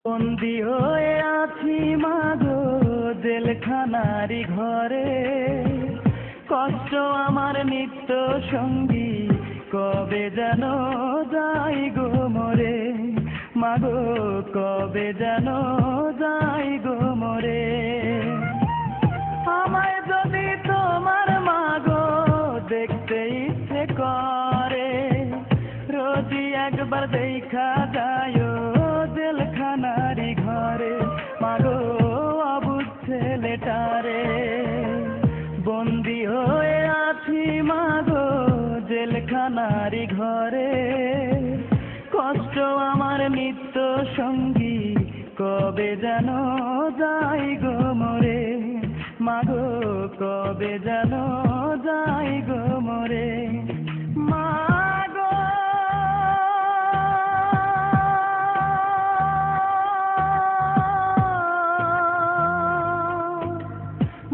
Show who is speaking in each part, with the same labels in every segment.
Speaker 1: বন্দি হয়ে আছি মাগো জেলখানারি ঘরে, কষ্ট আমার নিত্য সঙ্গী, কবে যেন যাই গো মরে। মাগো কবে যেন যাই গো মরে। আমায় যদি তোমার মাগো দেখতে ইচ্ছে করে, রোজই একবার দেখা যায় জেলখানারি ঘরে। মাগো অবুঝ ছেলেটারে, বন্দি হয়ে আছি মাগো জেলখানারি ঘরে, কষ্ট আমার নিত্য সঙ্গী, কবে যেন যাই গো মরে। মাগো কবে যেন যাই গো মরে। মাগো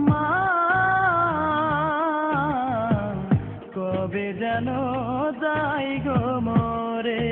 Speaker 1: মা, কবে যেন যাই গো মরে।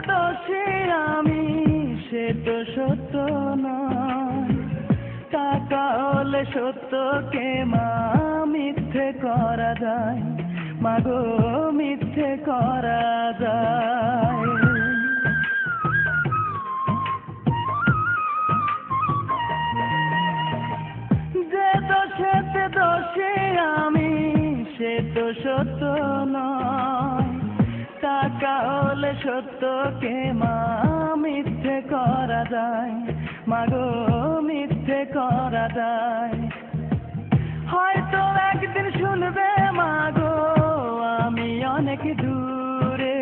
Speaker 1: দোষী আমি সে তো সত্য নয়, টাকা হলে সত্যকে মা মিথ্যে করা যায়। মাগো মিথ্যে করা যায়। যে দোষেতে দোষী আমি সে তো সত্য নয়, টাকা হলে সত্যকে মা মিথ্যে করা যায়। মাগো মিথ্যে করা যায়। হয়তো একদিন শুনবে মাগো আমি অনেক দূরে,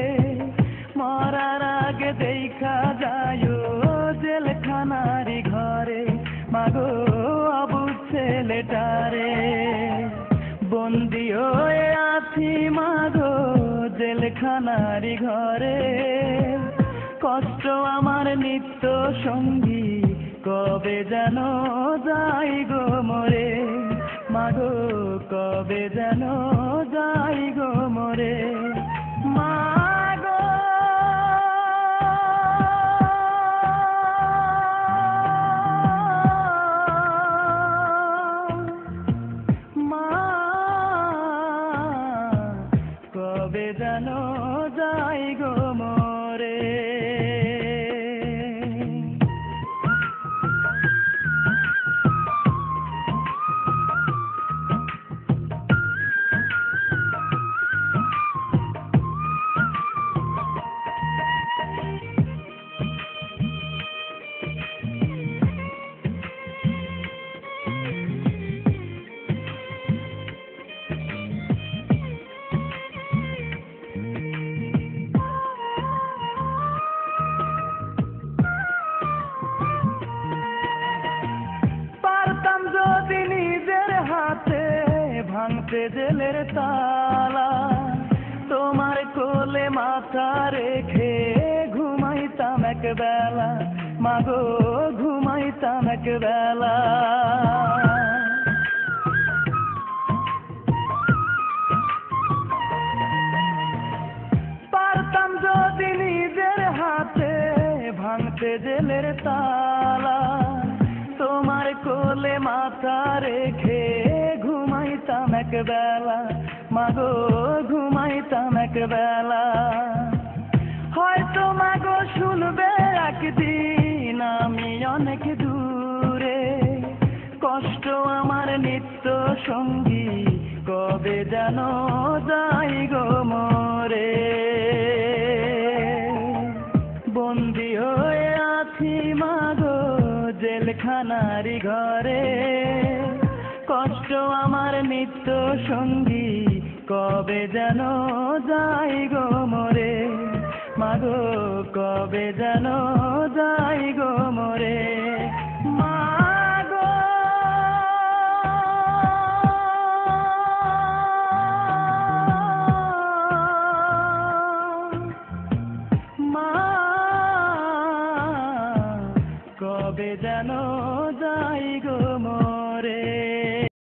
Speaker 1: মরার আগে দেখা যায় জেলখানারি ঘরে। মাগো অবুঝ ছেলেটারে, বন্দি হয়ে আছি মাগো জেলখানারি ঘরে, কষ্ট আমার নিত্য সঙ্গী, কবে যেন যাই গো মরে। মাগো কবে যেন যাই গো মরে। মাগো মা, কবে যেন যাই গো মরে। যদি নিজের হাতে ভাঙতে জেলের তালা, তোমার কোলে মাথা রেখে ঘুমাইতাম এক বেলা। মাগো ঘুমাইতাম এক বেলা। পারতাম যদি নিজের হাতে ভাঙতে জেলের তালা, তোমার কোলে মাথা রেখে ঘুমাইতাম এক বেলা। মাগো ঘুমাইতাম এক বেলা। হয়তো মাগো শুনবে একদিন আমি অনেক দূরে, কষ্ট আমার নিত্য সঙ্গী, কবে যেন যাই গো মরে। বন্দি হয়ে আছি মাগো জেলখানারি ঘরে, কষ্ট আমার নিত্য সঙ্গী, কবে যেন যাই গো মরে, মাগো কবে যেন যাই গো মরে, মাগো মা কবে যেন যাই গো মরে।